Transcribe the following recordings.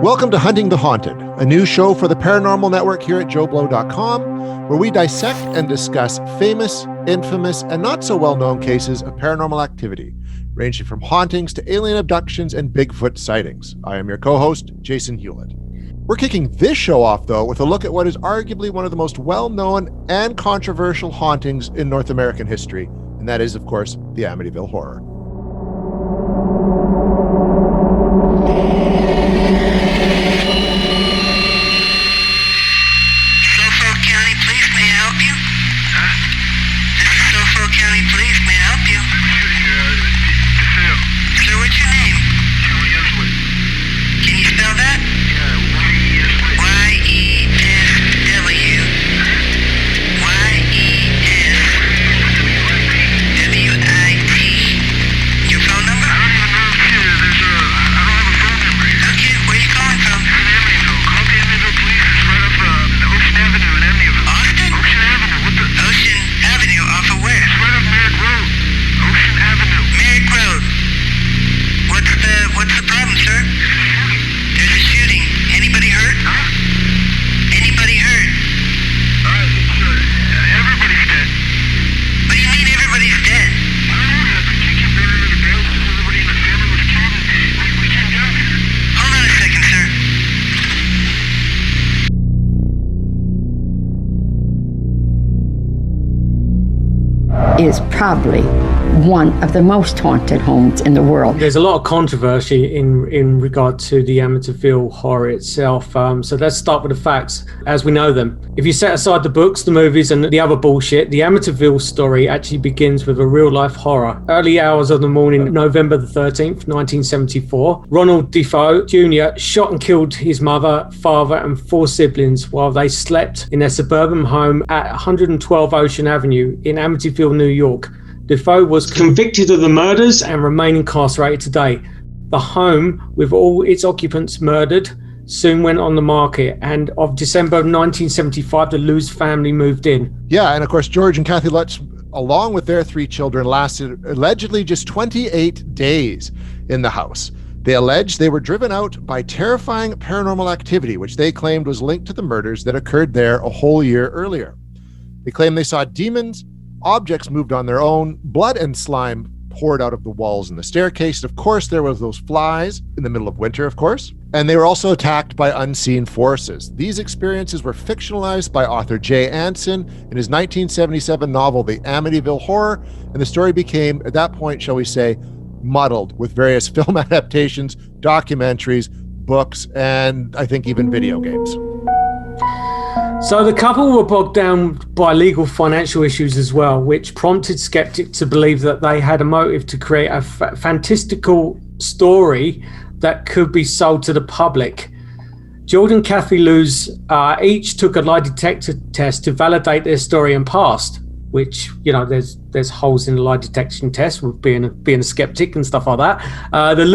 Welcome to Hunting the Haunted, a new show for the Paranormal Network here at JoeBlow.com, where we dissect and discuss famous, infamous, and not so well-known cases of paranormal activity, ranging from hauntings to alien abductions and Bigfoot sightings. I am your co-host, Jason Hewlett. We're kicking this show off, though, with a look at what is arguably one of the most well-known and controversial hauntings in North American history, and that is, of course, the Amityville Horror. Is probably one of the most haunted homes in the world. There's a lot of controversy in regard to the Amityville Horror itself. So let's start with the facts as we know them. If you set aside the books, the movies, and the other bullshit, the Amityville story actually begins with a real-life horror. Early hours of the morning, November the 13th, 1974, Ronald Defel Jr. shot and killed his mother, father, and 4 siblings while they slept in their suburban home at 112 Ocean Avenue in Amityville, New York. Defel was convicted of the murders and remain incarcerated today. The home, with all its occupants murdered, soon went on the market, and of December of 1975, the Lutz family moved in. Yeah, and of course, George and Kathy Lutz, along with their 3 children, lasted allegedly just 28 days in the house. They alleged they were driven out by terrifying paranormal activity, which they claimed was linked to the murders that occurred there a whole year earlier. They claimed they saw demons, objects moved on their own, blood and slime poured out of the walls and the staircase. Of course, there was those flies in the middle of winter, of course. And they were also attacked by unseen forces. These experiences were fictionalized by author Jay Anson in his 1977 novel, The Amityville Horror, and the story became, at that point, shall we say, muddled with various film adaptations, documentaries, books, and I think even video games. So the couple were bogged down by legal financial issues as well, which prompted skeptics to believe that they had a motive to create a fantastical story that could be sold to the public. George and Kathy Lutz each took a lie detector test to validate their story and passed, which, you know, there's holes in the lie detection test with being a skeptic and stuff like that. The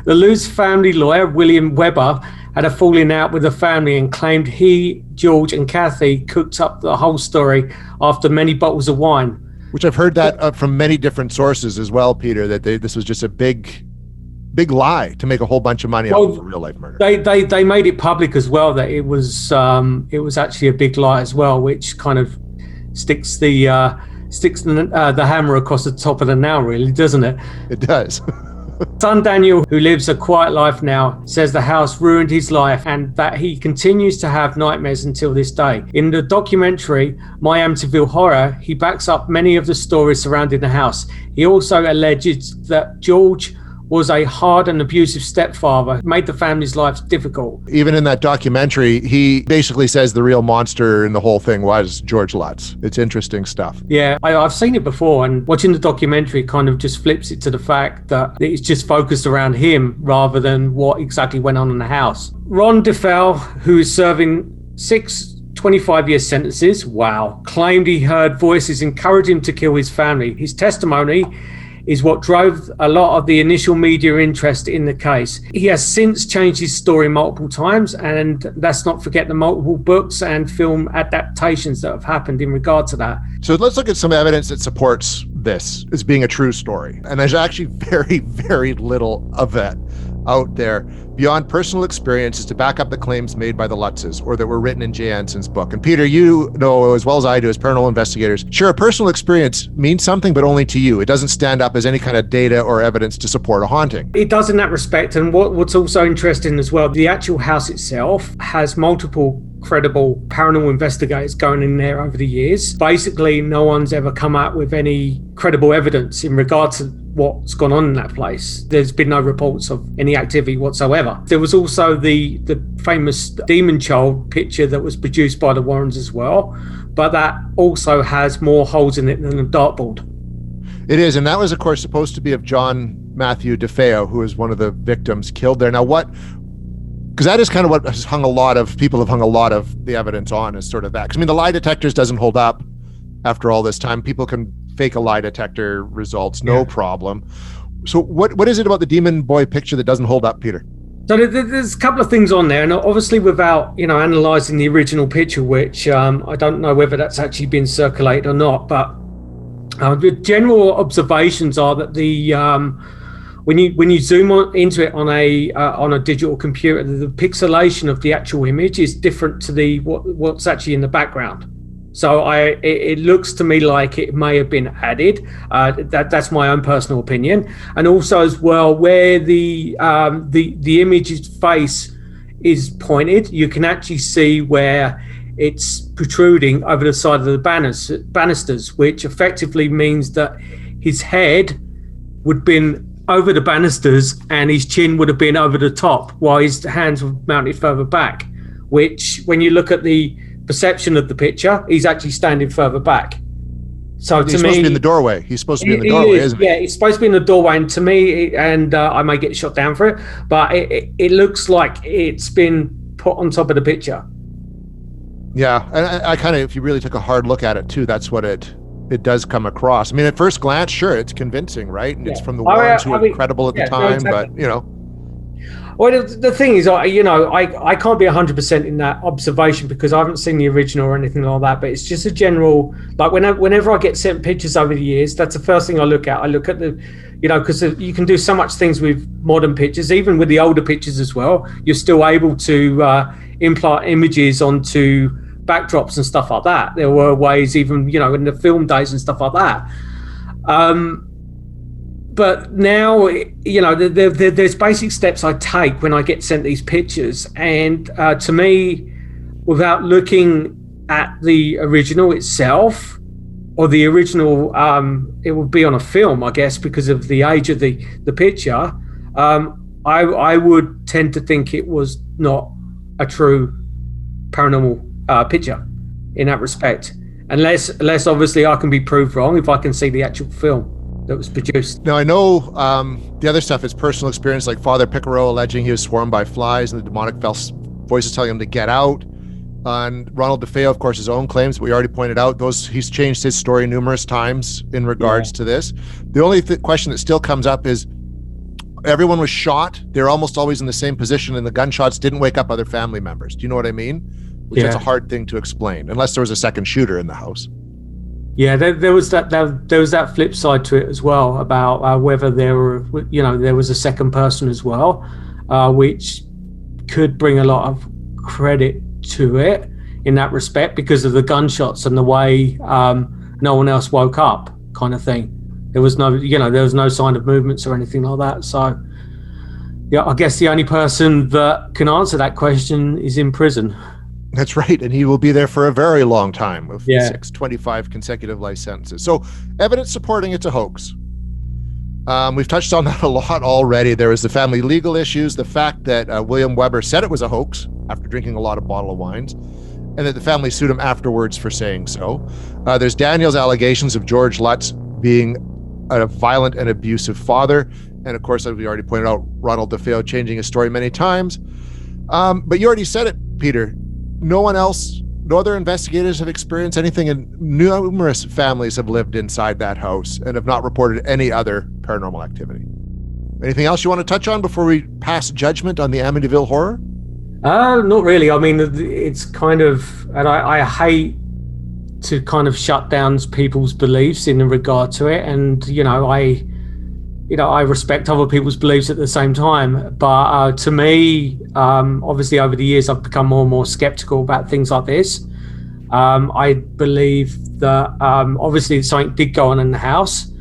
Lutz family lawyer, William Weber, had a falling out with the family and claimed he, George, and Kathy cooked up the whole story after many bottles of wine. Which I've heard that from many different sources as well, Peter, that this was just a big lie to make a whole bunch of money off of a real life murder. They made it public as well that it was actually a big lie as well, which kind of sticks the hammer across the top of the nail, really, doesn't it? It does. Son Daniel, who lives a quiet life now, says the house ruined his life and that he continues to have nightmares until this day. In the documentary, My Amityville Horror, he backs up many of the stories surrounding the house. He also alleges that George was a hard and abusive stepfather, made the family's lives difficult. Even in that documentary, he basically says the real monster in the whole thing was George Lutz. It's interesting stuff. Yeah, I've seen it before, and watching the documentary kind of just flips it to the fact that it's just focused around him rather than what exactly went on in the house. Ron Defel, who is serving 6 25-year sentences, claimed he heard voices encourage him to kill his family. His testimony is what drove a lot of the initial media interest in the case. He has since changed his story multiple times, and let's not forget the multiple books and film adaptations that have happened in regard to that. So let's look at some evidence that supports this as being a true story. And there's actually very, very little of that out there beyond personal experiences to back up the claims made by the Lutzes or that were written in Jay Anson's book. And Peter, you know as well as I do as paranormal investigators, sure, a personal experience means something, but only to you. It doesn't stand up as any kind of data or evidence to support a haunting. It does in that respect. And what's also interesting as well, the actual house itself has multiple credible paranormal investigators going in there over the years. Basically, no one's ever come out with any credible evidence in regard to what's gone on in that place. There's been no reports of any activity whatsoever. There was also the famous demon child picture that was produced by the Warrens as well, but that also has more holes in it than a dartboard. It is, and that was, of course, supposed to be of John Matthew Defel, who is one of the victims killed there. Now, because that is kind of what has people have hung a lot of the evidence on, is sort of that. 'Cause, I mean, the lie detectors doesn't hold up after all this time. People can fake a lie detector results, no problem. So what is it about the demon boy picture that doesn't hold up, Peter? So there's a couple of things on there, and obviously without, analysing the original picture, which I don't know whether that's actually been circulated or not, but the general observations are that the when you zoom into it on a digital computer, the pixelation of the actual image is different to what's actually in the background. So it looks to me like it may have been added. That's my own personal opinion. And also as well, where the image's face is pointed, you can actually see where it's protruding over the side of the banisters, which effectively means that his head would have been over the banisters and his chin would have been over the top while his hands were mounted further back, which when you look at the perception of the picture, he's actually standing further back. So he's supposed to be in the doorway. He's supposed to be in the doorway, isn't he? Yeah, he's supposed to be in the doorway. And to me, I may get shot down for it, but it looks like it's been put on top of the picture. Yeah, and I kind of, if you really took a hard look at it too, that's what it does come across. I mean, at first glance, sure, it's convincing, right? And it's from the Warrens who were credible at the time, exactly. But Well, the thing is, I can't be 100% in that observation because I haven't seen the original or anything like that. But it's just a general, like whenever I get sent pictures over the years, that's the first thing I look at. I look at the, because you can do so much things with modern pictures, even with the older pictures as well. You're still able to implant images onto backdrops and stuff like that. There were ways, even in the film days and stuff like that. But now, there's basic steps I take when I get sent these pictures. And to me, without looking at the original itself, or the original, it would be on a film, I guess, because of the age of the picture, I would tend to think it was not a true paranormal picture in that respect. Unless obviously I can be proved wrong if I can see the actual film that was produced. Now I know the other stuff is personal experience, like Father Picaro alleging he was swarmed by flies and the demonic voices telling him to get out. And Ronald Defel, of course, his own claims, but we already pointed out he's changed his story numerous times in regards to this. The only question that still comes up is everyone was shot. They're almost always in the same position, and the gunshots didn't wake up other family members. Do you know what I mean? Which that's a hard thing to explain, unless there was a second shooter in the house. Yeah, there was that flip side to it as well about whether there was a second person as well, which could bring a lot of credit to it in that respect because of the gunshots and the way no one else woke up, kind of thing. There was no sign of movements or anything like that. So, yeah, I guess the only person that can answer that question is in prison. That's right, and he will be there for a very long time with 625 consecutive life sentences. So, evidence supporting it's a hoax. We've touched on that a lot already. There was the family legal issues, the fact that William Weber said it was a hoax after drinking a lot of bottle of wines, and that the family sued him afterwards for saying so. There's Daniel's allegations of George Lutz being a violent and abusive father, and of course, as we already pointed out, Ronald Defel changing his story many times. But you already said it, Peter. No other investigators have experienced anything, and numerous families have lived inside that house and have not reported any other paranormal activity. Anything else you want to touch on before we pass judgment on the Amityville Horror? Not really. I mean, it's kind of, and I hate to kind of shut down people's beliefs in regard to it. And, I respect other people's beliefs at the same time. But to me, obviously over the years, I've become more and more skeptical about things like this. I believe that obviously something did go on in the house.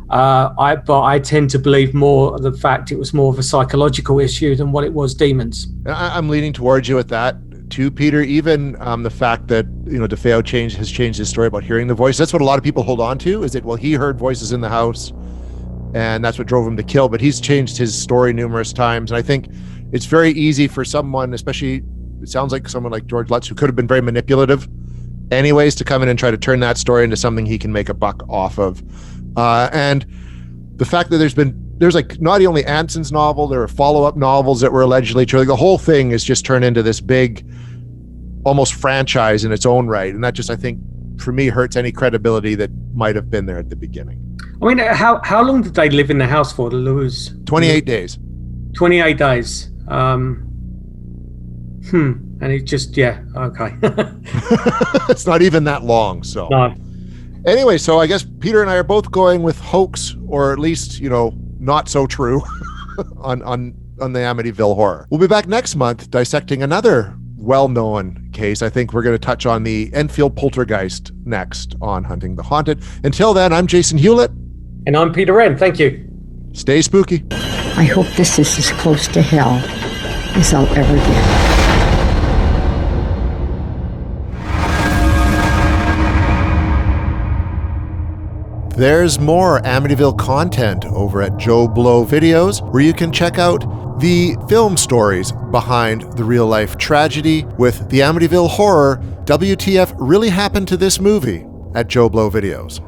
But I tend to believe more of the fact it was more of a psychological issue than what it was demons. I'm leaning towards you with that too, Peter. Even the fact that Defel has changed his story about hearing the voice. That's what a lot of people hold on to, is that, well, he heard voices in the house and that's what drove him to kill. But he's changed his story numerous times, and I think it's very easy for someone, especially it sounds like someone like George Lutz, who could have been very manipulative anyways, to come in and try to turn that story into something he can make a buck off of. And the fact that there's like not only Anson's novel, there are follow-up novels that were allegedly true. Like the whole thing is just turned into this big, almost franchise in its own right. And that just, I think, for me, hurts any credibility that might have been there at the beginning. I mean, how long did they live in the house for, the Lewis? 28 days. 28 days. And it just, okay. It's not even that long, so. No. Anyway, so I guess Peter and I are both going with hoax, or at least, not so true on the Amityville Horror. We'll be back next month dissecting another well-known case. I think we're going to touch on the Enfield poltergeist next on Hunting the Haunted. Until then, I'm Jason Hewlett. And I'm Peter Renn. Thank you. Stay spooky. I hope this is as close to hell as I'll ever get. There's more Amityville content over at Joe Blow Videos, where you can check out the film stories behind the real-life tragedy with the Amityville Horror WTF Really Happened to This Movie at Joe Blow Videos.